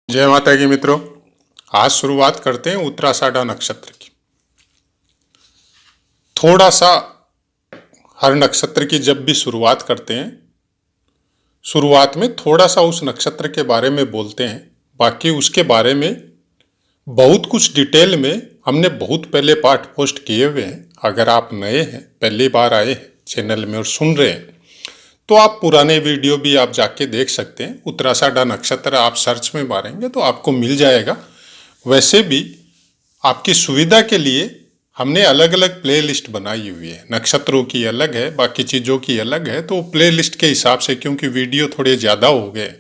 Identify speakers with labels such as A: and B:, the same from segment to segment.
A: जय माता की मित्रों। आज शुरुआत करते हैं उत्तराषाढ़ा नक्षत्र की। थोड़ा सा हर नक्षत्र की जब भी शुरुआत करते हैं, शुरुआत में थोड़ा सा उस नक्षत्र के बारे में बोलते हैं। बाकी उसके बारे में बहुत कुछ डिटेल में हमने बहुत पहले पाठ पोस्ट किए हुए हैं। अगर आप नए हैं, पहली बार आए हैं चैनल में और सुन रहे हैं, तो आप पुराने वीडियो भी आप जाके देख सकते हैं। उत्तराषाढ़ा नक्षत्र आप सर्च में मारेंगे तो आपको मिल जाएगा। वैसे भी आपकी सुविधा के लिए हमने अलग अलग प्ले लिस्ट बनाई हुई है। नक्षत्रों की अलग है, बाकी चीज़ों की अलग है। तो प्ले लिस्ट के हिसाब से, क्योंकि वीडियो थोड़े ज़्यादा हो गए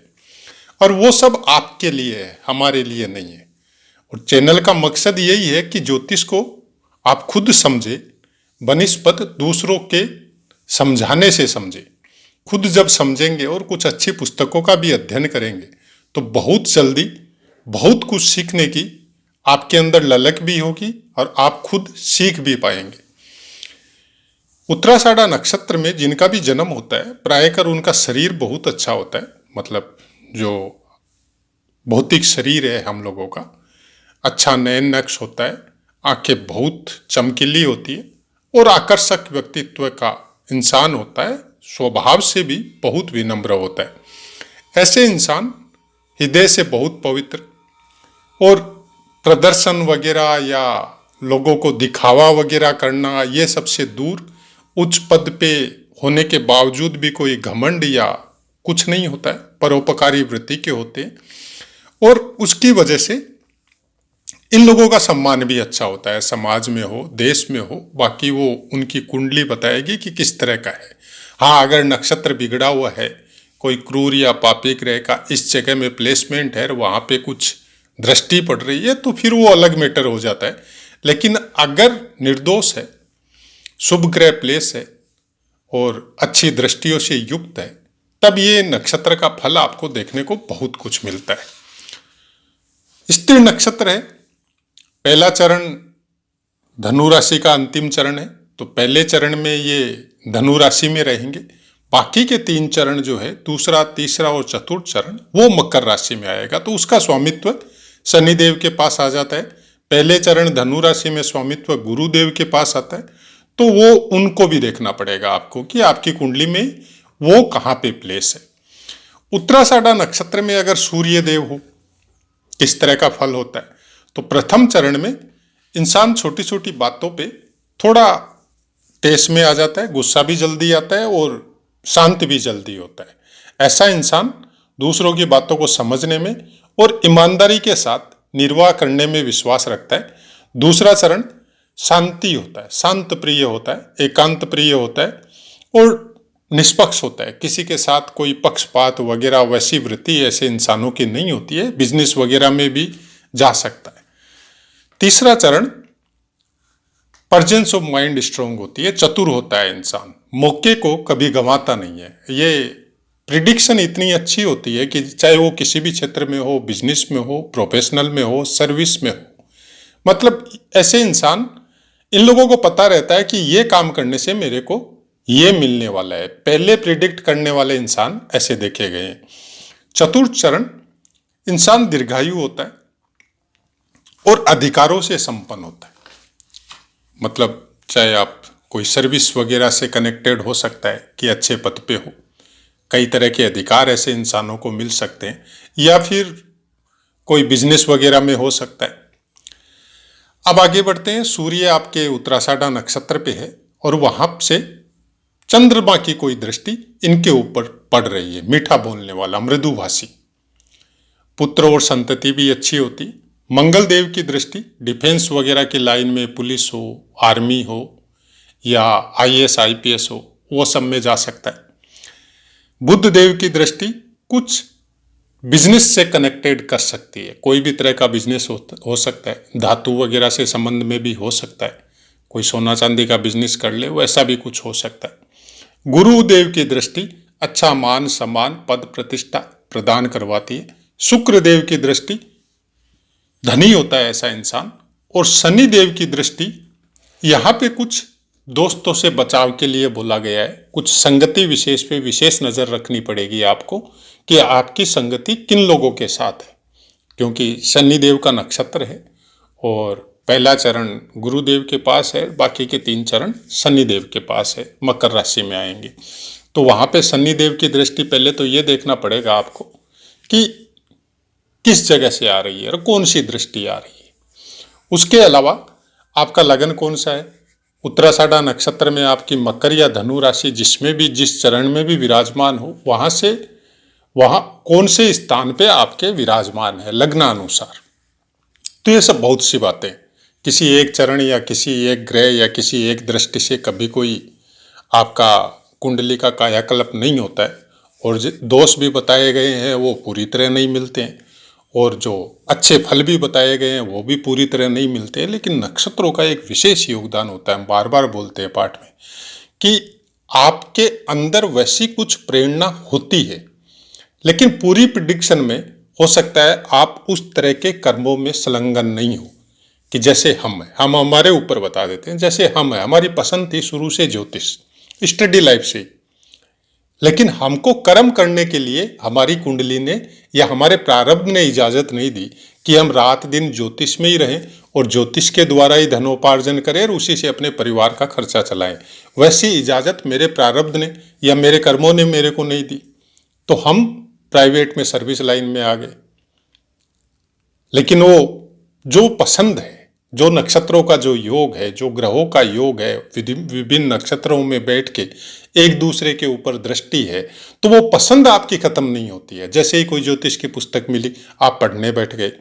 A: और वो सब आपके लिए है, हमारे लिए नहीं है। और चैनल का मकसद यही है कि ज्योतिष को आप खुद समझे, बनिस्पत दूसरों के समझाने से समझे। खुद जब समझेंगे और कुछ अच्छी पुस्तकों का भी अध्ययन करेंगे तो बहुत जल्दी बहुत कुछ सीखने की आपके अंदर ललक भी होगी और आप खुद सीख भी पाएंगे। उत्तराषाढ़ा नक्षत्र में जिनका भी जन्म होता है, प्रायकर उनका शरीर बहुत अच्छा होता है। मतलब जो भौतिक शरीर है हम लोगों का, अच्छा नयन नक्श होता है, आंखें बहुत चमकीली होती है और आकर्षक व्यक्तित्व का इंसान होता है। स्वभाव से भी बहुत विनम्र होता है। ऐसे इंसान हृदय से बहुत पवित्र और प्रदर्शन वगैरह या लोगों को दिखावा वगैरह करना, ये सबसे दूर, उच्च पद पे होने के बावजूद भी कोई घमंड या कुछ नहीं होता है। परोपकारी वृत्ति के होते हैं और उसकी वजह से इन लोगों का सम्मान भी अच्छा होता है, समाज में हो, देश में हो। बाकी वो उनकी कुंडली बताएगी कि किस तरह का है। हाँ, अगर नक्षत्र बिगड़ा हुआ है, कोई क्रूर या पापी ग्रह का इस जगह में प्लेसमेंट है और वहाँ पे कुछ दृष्टि पड़ रही है, तो फिर वो अलग मैटर हो जाता है। लेकिन अगर निर्दोष है, शुभ ग्रह प्लेस है और अच्छी दृष्टियों से युक्त है, तब ये नक्षत्र का फल आपको देखने को बहुत कुछ मिलता है। स्त्री नक्षत्र है। पहला चरण धनु राशि का अंतिम चरण है, तो पहले चरण में ये धनु राशि में रहेंगे। बाकी के 3 चरण जो है, दूसरा, तीसरा और चतुर्थ चरण, वो मकर राशि में आएगा। तो उसका स्वामित्व शनिदेव के पास आ जाता है। पहले चरण धनु राशि में स्वामित्व गुरुदेव के पास आता है। तो वो उनको भी देखना पड़ेगा आपको कि आपकी कुंडली में वो कहाँ पे प्लेस है। उत्तराषाढ़ा नक्षत्र में अगर सूर्य देव हो, किस तरह का फल होता है? तो प्रथम चरण में इंसान छोटी छोटी बातों पे थोड़ा टेस में आ जाता है, गुस्सा भी जल्दी आता है और शांत भी जल्दी होता है। ऐसा इंसान दूसरों की बातों को समझने में और ईमानदारी के साथ निर्वाह करने में विश्वास रखता है। दूसरा चरण शांति होता है, शांत प्रिय होता है, एकांत प्रिय होता है और निष्पक्ष होता है। किसी के साथ कोई पक्षपात वगैरह वैसी वृत्ति ऐसे इंसानों की नहीं होती है। बिजनेस वगैरह में भी जा सकता है। तीसरा चरण प्रेजेंस ऑफ माइंड स्ट्रांग होती है, चतुर होता है इंसान, मौके को कभी गंवाता नहीं है। ये प्रिडिक्शन इतनी अच्छी होती है कि चाहे वो किसी भी क्षेत्र में हो, बिजनेस में हो, प्रोफेशनल में हो, सर्विस में हो, मतलब ऐसे इंसान, इन लोगों को पता रहता है कि ये काम करने से मेरे को ये मिलने वाला है। पहले प्रिडिक्ट करने वाले इंसान ऐसे देखे गए हैं। चतुर्थ चरण इंसान दीर्घायु होता है और अधिकारों से संपन्न होता है। मतलब चाहे आप कोई सर्विस वगैरह से कनेक्टेड हो सकता है कि अच्छे पद पे हो, कई तरह के अधिकार ऐसे इंसानों को मिल सकते हैं, या फिर कोई बिजनेस वगैरह में हो सकता है। अब आगे बढ़ते हैं। सूर्य आपके उत्तराषाढ़ा नक्षत्र पे है और वहां से चंद्रमा की कोई दृष्टि इनके ऊपर पड़ रही है। मीठा बोलने वाला, मृदुभाषी, पुत्र और संतति भी अच्छी होती। मंगल देव की दृष्टि डिफेंस वगैरह की लाइन में, पुलिस हो, आर्मी हो या आईएएस आईपीएस हो, वो सब में जा सकता है। बुध देव की दृष्टि कुछ बिजनेस से कनेक्टेड कर सकती है। कोई भी तरह का बिजनेस हो सकता है, धातु वगैरह से संबंध में भी हो सकता है। कोई सोना चांदी का बिजनेस कर ले, वैसा भी कुछ हो सकता है। गुरुदेव की दृष्टि अच्छा मान सम्मान पद प्रतिष्ठा प्रदान करवाती है। शुक्र देव की दृष्टि धनी होता है ऐसा इंसान। और शनि देव की दृष्टि यहाँ पे कुछ दोस्तों से बचाव के लिए बोला गया है। कुछ संगति विशेष पे विशेष नजर रखनी पड़ेगी आपको कि आपकी संगति किन लोगों के साथ है, क्योंकि शनिदेव का नक्षत्र है और पहला चरण गुरुदेव के पास है, बाकी के 3 चरण शनिदेव के पास है, मकर राशि में आएंगे। तो वहाँ पे शनिदेव की दृष्टि पहले तो ये देखना पड़ेगा आपको कि किस जगह से आ रही है और कौन सी दृष्टि आ रही है। उसके अलावा आपका लगन कौन सा है, उत्तराषाढ़ा नक्षत्र में आपकी मकर या धनु राशि जिसमें भी जिस चरण में भी विराजमान हो, वहाँ कौन से स्थान पे आपके विराजमान है लग्नानुसार। तो ये सब बहुत सी बातें, किसी एक चरण या किसी एक ग्रह या किसी एक दृष्टि से कभी कोई आपका कुंडली का कायाकल्प नहीं होता है, और जो दोष भी बताए गए हैं वो पूरी तरह नहीं मिलते हैं, और जो अच्छे फल भी बताए गए हैं वो भी पूरी तरह नहीं मिलते हैं। लेकिन नक्षत्रों का एक विशेष योगदान होता है, हम बार बार बोलते हैं पाठ में कि आपके अंदर वैसी कुछ प्रेरणा होती है, लेकिन पूरी प्रिडिक्शन में हो सकता है आप उस तरह के कर्मों में संलग्न नहीं हो कि जैसे हम हमारे ऊपर बता देते हैं, जैसे हमारी पसंद थी शुरू से ज्योतिष, स्टडी लाइफ से, लेकिन हमको कर्म करने के लिए हमारी कुंडली ने या हमारे प्रारब्ध ने इजाजत नहीं दी कि हम रात दिन ज्योतिष में ही रहें और ज्योतिष के द्वारा ही धनोपार्जन करें और उसी से अपने परिवार का खर्चा चलाएं। वैसी इजाजत मेरे प्रारब्ध ने या मेरे कर्मों ने मेरे को नहीं दी, तो हम प्राइवेट में सर्विस लाइन में आ गए। लेकिन वो जो पसंद है, जो नक्षत्रों का जो योग है, जो ग्रहों का योग है, विभिन्न नक्षत्रों में बैठ के एक दूसरे के ऊपर दृष्टि है, तो वो पसंद आपकी खत्म नहीं होती है। जैसे ही कोई ज्योतिष की पुस्तक मिली आप पढ़ने बैठ गए,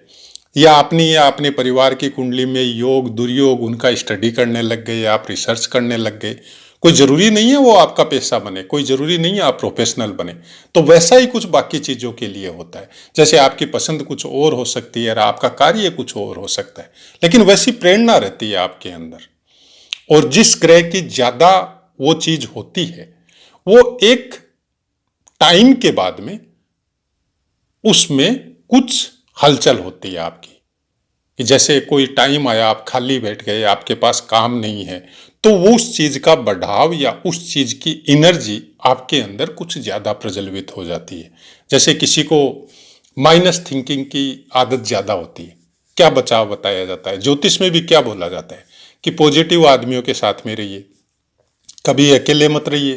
A: या अपने परिवार की कुंडली में योग दुर्योग उनका स्टडी करने लग गए, आप रिसर्च करने लग गए। कोई जरूरी नहीं है वो आपका पेशा बने, कोई जरूरी नहीं है आप प्रोफेशनल बने। तो वैसा ही कुछ बाकी चीजों के लिए होता है, जैसे आपकी पसंद कुछ और हो सकती है और आपका कार्य कुछ और हो सकता है, लेकिन वैसी प्रेरणा रहती है आपके अंदर। और जिस ग्रह की ज्यादा वो चीज होती है, वो एक टाइम के बाद में उसमें कुछ हलचल होती है आपकी, कि जैसे कोई टाइम आया आप खाली बैठ गए, आपके पास काम नहीं है, तो वो उस चीज का बढ़ाव या उस चीज की एनर्जी आपके अंदर कुछ ज्यादा प्रज्वलित हो जाती है। जैसे किसी को माइनस थिंकिंग की आदत ज्यादा होती है, क्या बचाव बताया जाता है, ज्योतिष में भी क्या बोला जाता है कि पॉजिटिव आदमियों के साथ में रहिए, कभी अकेले मत रहिए,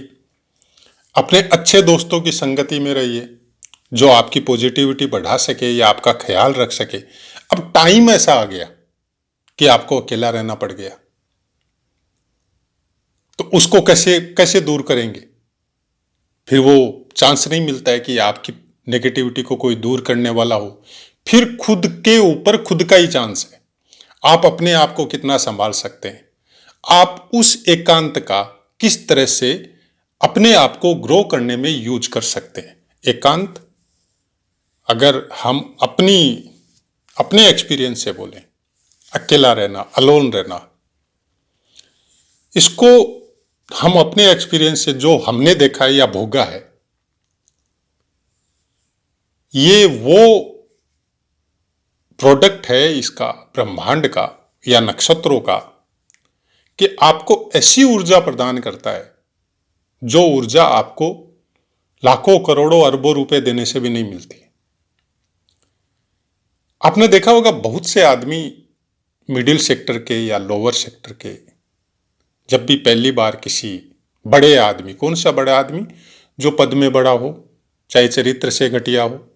A: अपने अच्छे दोस्तों की संगति में रहिए जो आपकी पॉजिटिविटी बढ़ा सके या आपका ख्याल रख सके। अब टाइम ऐसा आ गया कि आपको अकेला रहना पड़ गया, तो उसको कैसे दूर करेंगे। फिर वो चांस नहीं मिलता है कि आपकी नेगेटिविटी को कोई दूर करने वाला हो। फिर खुद के ऊपर खुद का ही चांस है, आप अपने आप को कितना संभाल सकते हैं, आप उस एकांत का किस तरह से अपने आप को ग्रो करने में यूज कर सकते हैं। एकांत, अगर हम अपने एक्सपीरियंस से बोलें, अकेला रहना, अलोन रहना, इसको हम अपने एक्सपीरियंस से जो हमने देखा है या भोगा है, ये वो प्रोडक्ट है इसका ब्रह्मांड का या नक्षत्रों का, कि आपको ऐसी ऊर्जा प्रदान करता है जो ऊर्जा आपको लाखों करोड़ों अरबों रुपए देने से भी नहीं मिलती। आपने देखा होगा बहुत से आदमी मिडिल सेक्टर के या लोअर सेक्टर के, जब भी पहली बार किसी बड़े आदमी, कौन सा बड़ा आदमी, जो पद में बड़ा हो, चाहे चरित्र से घटिया हो,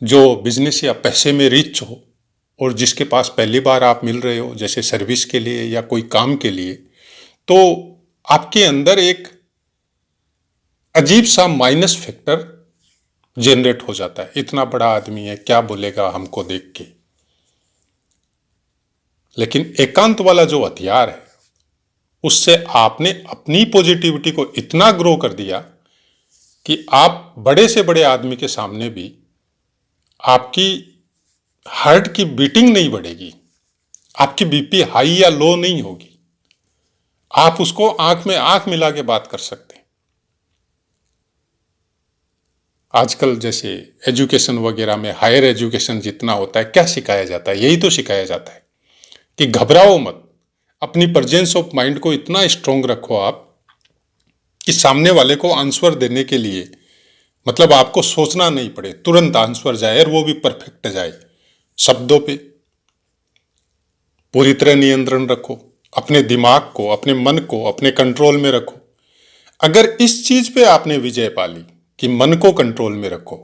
A: जो बिजनेस या पैसे में रिच हो, और जिसके पास पहली बार आप मिल रहे हो, जैसे सर्विस के लिए या कोई काम के लिए, तो आपके अंदर एक अजीब सा माइनस फैक्टर जनरेट हो जाता है। इतना बड़ा आदमी है, क्या बोलेगा हमको देख के। लेकिन एकांत वाला जो हथियार है, उससे आपने अपनी पॉजिटिविटी को इतना ग्रो कर दिया कि आप बड़े से बड़े आदमी के सामने भी आपकी हार्ट की बीटिंग नहीं बढ़ेगी, आपकी बीपी हाई या लो नहीं होगी, आप उसको आंख में आंख मिला के बात कर सकते हैं। आजकल जैसे एजुकेशन वगैरह में, हायर एजुकेशन जितना होता है, क्या सिखाया जाता है, यही तो सिखाया जाता है कि घबराओ मत, अपनी प्रेजेंस ऑफ माइंड को इतना स्ट्रोंग रखो आप कि सामने वाले को आंसर देने के लिए, मतलब आपको सोचना नहीं पड़े, तुरंत आंसर जाए और वो भी परफेक्ट जाए। शब्दों पे पूरी तरह नियंत्रण रखो, अपने दिमाग को, अपने मन को अपने कंट्रोल में रखो। अगर इस चीज पे आपने विजय पा ली कि मन को कंट्रोल में रखो,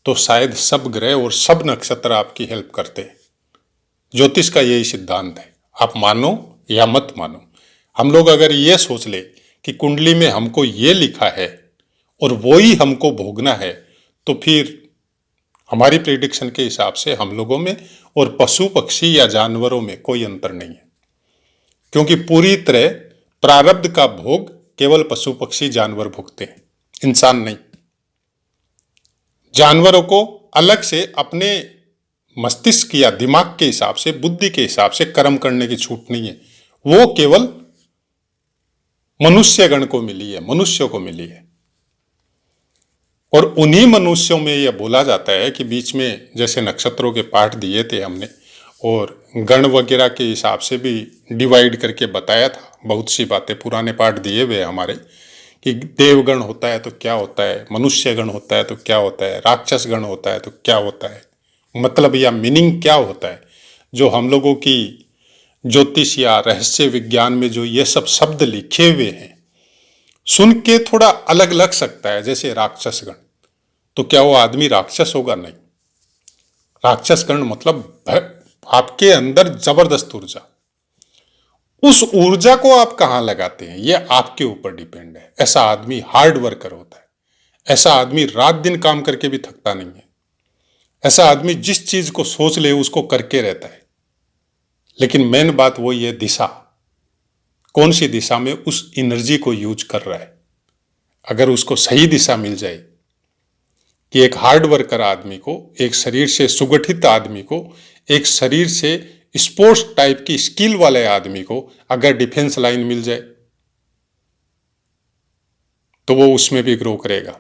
A: तो शायद सब ग्रह और सब नक्षत्र आपकी हेल्प करते हैं। ज्योतिष का यही सिद्धांत है, आप मानो या मत मानो। हम लोग अगर ये सोच ले कि कुंडली में हमको ये लिखा है और वो ही हमको भोगना है, तो फिर हमारी प्रेडिक्शन के हिसाब से हम लोगों में और पशु पक्षी या जानवरों में कोई अंतर नहीं है, क्योंकि पूरी तरह प्रारब्ध का भोग केवल पशु पक्षी जानवर भोगते हैं, इंसान नहीं। जानवरों को अलग से अपने मस्तिष्क या दिमाग के हिसाब से, बुद्धि के हिसाब से कर्म करने की छूट नहीं है, वो केवल मनुष्यगण को मिली है, मनुष्यों को मिली है। और उन्हीं मनुष्यों में यह बोला जाता है कि बीच में जैसे नक्षत्रों के पाठ दिए थे हमने, और गण वगैरह के हिसाब से भी डिवाइड करके बताया था, बहुत सी बातें पुराने पाठ दिए हुए हमारे, कि देवगण होता है तो क्या होता है, मनुष्य गण होता है तो क्या होता है, राक्षस गण होता है तो क्या होता है, मतलब या मीनिंग क्या होता है। जो हम लोगों की ज्योतिष या रहस्य विज्ञान में जो ये सब शब्द लिखे हुए हैं, सुन के थोड़ा अलग लग सकता है, जैसे राक्षस गण, तो क्या वो आदमी राक्षस होगा? नहीं। राक्षस गण मतलब आपके अंदर जबरदस्त ऊर्जा। उस ऊर्जा को आप कहां लगाते हैं, यह आपके ऊपर डिपेंड है। ऐसा आदमी हार्ड वर्कर होता है, ऐसा आदमी रात दिन काम करके भी थकता नहीं है, ऐसा आदमी जिस चीज को सोच ले उसको करके रहता है। लेकिन मेन बात वही है, दिशा, कौन सी दिशा में उस एनर्जी को यूज कर रहा है। अगर उसको सही दिशा मिल जाए कि एक हार्ड वर्कर आदमी को, एक शरीर से सुगठित आदमी को, एक शरीर से स्पोर्ट्स टाइप की स्किल वाले आदमी को अगर डिफेंस लाइन मिल जाए, तो वो उसमें भी ग्रो करेगा।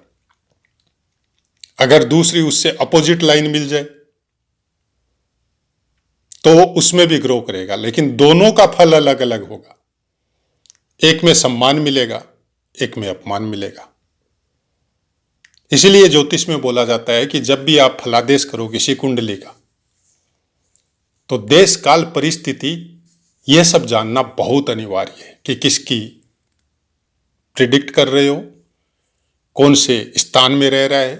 A: अगर दूसरी उससे अपोजिट लाइन मिल जाए तो वो उसमें भी ग्रो करेगा, लेकिन दोनों का फल अलग अलग होगा। एक में सम्मान मिलेगा, एक में अपमान मिलेगा। इसीलिए ज्योतिष में बोला जाता है कि जब भी आप फलादेश करो किसी कुंडली का, तो देश काल परिस्थिति यह सब जानना बहुत अनिवार्य है कि किसकी प्रिडिक्ट कर रहे हो, कौन से स्थान में रह रहा है,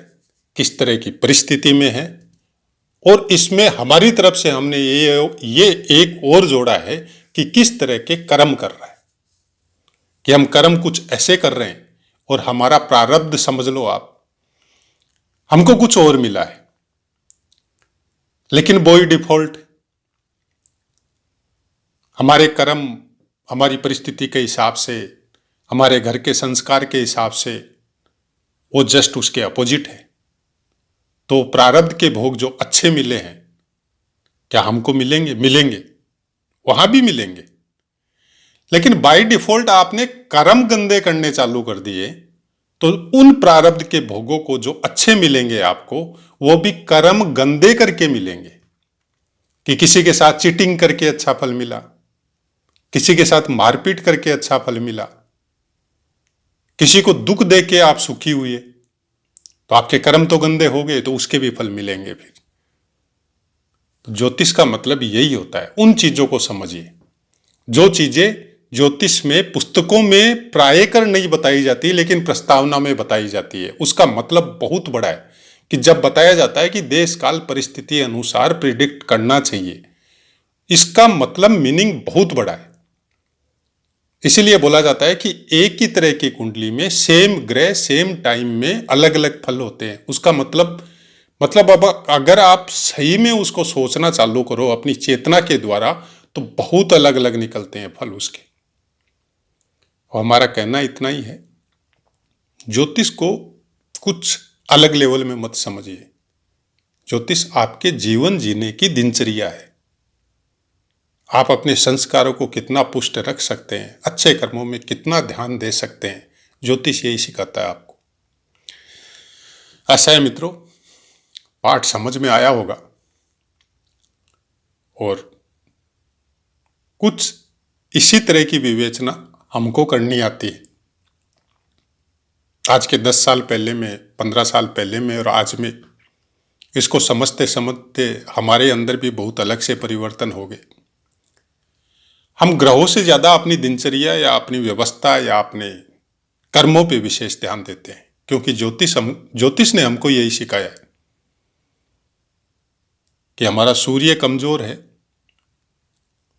A: किस तरह की परिस्थिति में है। और इसमें हमारी तरफ से हमने ये एक और जोड़ा है कि किस तरह के कर्म कर रहा है, कि हम कर्म कुछ ऐसे कर रहे हैं और हमारा प्रारब्ध समझ लो आप, हमको कुछ और मिला है, लेकिन वही डिफॉल्ट, हमारे कर्म हमारी परिस्थिति के हिसाब से, हमारे घर के संस्कार के हिसाब से वो जस्ट उसके अपोजिट है। तो प्रारब्ध के भोग जो अच्छे मिले हैं, क्या हमको मिलेंगे? मिलेंगे, वहां भी मिलेंगे। लेकिन बाय डिफॉल्ट आपने कर्म गंदे करने चालू कर दिए, तो उन प्रारब्ध के भोगों को जो अच्छे मिलेंगे आपको, वो भी कर्म गंदे करके मिलेंगे। कि किसी के साथ चीटिंग करके अच्छा फल मिला, किसी के साथ मारपीट करके अच्छा फल मिला, किसी को दुख दे के आप सुखी हुए, तो आपके कर्म तो गंदे हो गए, तो उसके भी फल मिलेंगे फिर। तो ज्योतिष का मतलब यही होता है। उन चीजों को समझिए जो चीजें ज्योतिष में पुस्तकों में प्रायकर नहीं बताई जाती, लेकिन प्रस्तावना में बताई जाती है। उसका मतलब बहुत बड़ा है कि जब बताया जाता है कि देश काल परिस्थिति अनुसार प्रिडिक्ट करना चाहिए, इसका मतलब मीनिंग बहुत बड़ा है। इसीलिए बोला जाता है कि एक ही तरह की कुंडली में सेम ग्रह सेम टाइम में अलग अलग फल होते हैं। उसका मतलब अब अगर आप सही में उसको सोचना चालू करो अपनी चेतना के द्वारा, तो बहुत अलग अलग निकलते हैं फल उसके। और हमारा कहना इतना ही है, ज्योतिष को कुछ अलग लेवल में मत समझिए। ज्योतिष आपके जीवन जीने की दिनचर्या है। आप अपने संस्कारों को कितना पुष्ट रख सकते हैं, अच्छे कर्मों में कितना ध्यान दे सकते हैं, ज्योतिष यही सिखाता है आपको। ऐसा है मित्रों, पाठ समझ में आया होगा और कुछ इसी तरह की विवेचना हमको करनी आती है। आज के 10 साल पहले में, 15 साल पहले में और आज में इसको समझते समझते हमारे अंदर भी बहुत अलग से परिवर्तन हो गए। हम ग्रहों से ज़्यादा अपनी दिनचर्या या अपनी व्यवस्था या अपने कर्मों पे विशेष ध्यान देते हैं, क्योंकि ज्योतिष ने हमको यही सिखाया है कि हमारा सूर्य कमजोर है,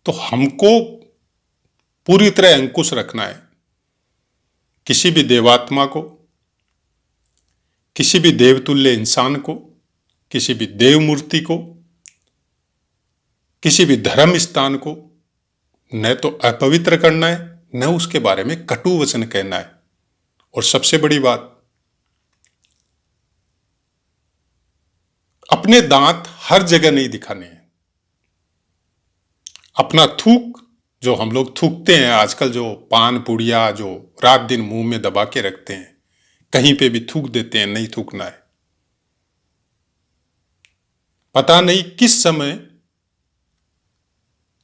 A: तो हमको पूरी तरह अंकुश रखना है। किसी भी देवात्मा को, किसी भी देवतुल्य इंसान को, किसी भी देव मूर्ति को, किसी भी धर्म स्थान को न तो अपवित्र करना है, न उसके बारे में कटु वचन कहना है। और सबसे बड़ी बात, अपने दांत हर जगह नहीं दिखाने हैं। अपना थूक जो हम लोग थूकते हैं आजकल, जो पान पुड़िया जो रात दिन मुंह में दबा के रखते हैं, कहीं पे भी थूक देते हैं, नहीं थूकना है। पता नहीं किस समय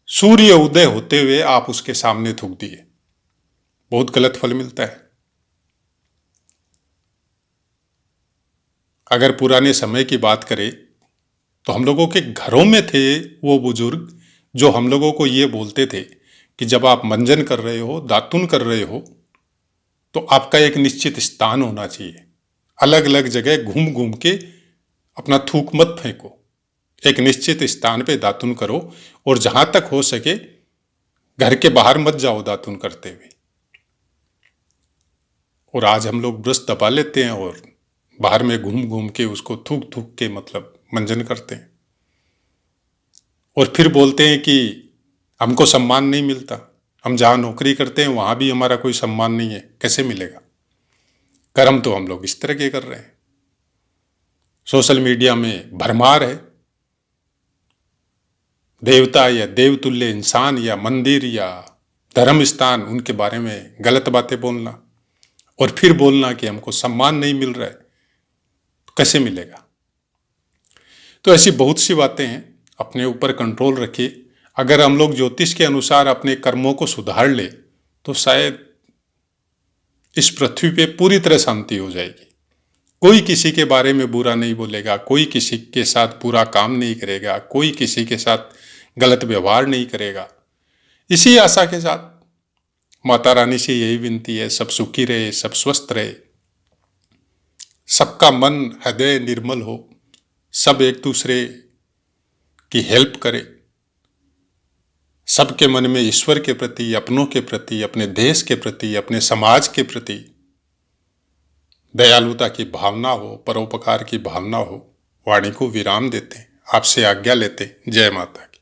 A: सूर्य उदय होते हुए आप उसके सामने थूक दिए, बहुत गलत फल मिलता है। अगर पुराने समय की बात करें तो हम लोगों के घरों में थे वो बुजुर्ग जो हम लोगों को ये बोलते थे कि जब आप मंजन कर रहे हो, दातुन कर रहे हो, तो आपका एक निश्चित स्थान होना चाहिए। अलग अलग जगह घूम घूम के अपना थूक मत फेंको, एक निश्चित स्थान पे दातुन करो, और जहां तक हो सके घर के बाहर मत जाओ दातुन करते हुए। और आज हम लोग ब्रश दबा लेते हैं और बाहर में घूम घूम के उसको थूक थूक के मतलब मंजन करते हैं, और फिर बोलते हैं कि हमको सम्मान नहीं मिलता। हम जहां नौकरी करते हैं वहां भी हमारा कोई सम्मान नहीं है, कैसे मिलेगा? कर्म तो हम लोग इस तरह के कर रहे हैं। सोशल मीडिया में भरमार है, देवता या देवतुल्य इंसान या मंदिर या धर्म स्थान, उनके बारे में गलत बातें बोलना, और फिर बोलना कि हमको सम्मान नहीं मिल रहा है, तो कैसे मिलेगा? तो ऐसी बहुत सी बातें हैं। अपने ऊपर कंट्रोल रखिए। अगर हम लोग ज्योतिष के अनुसार अपने कर्मों को सुधार ले तो शायद इस पृथ्वी पे पूरी तरह शांति हो जाएगी। कोई किसी के बारे में बुरा नहीं बोलेगा, कोई किसी के साथ बुरा काम नहीं करेगा, कोई किसी के साथ गलत व्यवहार नहीं करेगा। इसी आशा के साथ माता रानी से यही विनती है, सब सुखी रहे, सब स्वस्थ रहे, सबका मन हृदय निर्मल हो, सब एक दूसरे की हेल्प करे, सबके मन में ईश्वर के प्रति, अपनों के प्रति, अपने देश के प्रति, अपने समाज के प्रति दयालुता की भावना हो, परोपकार की भावना हो। वाणी को विराम देते हैं, आपसे आज्ञा लेते हैं। जय माता की।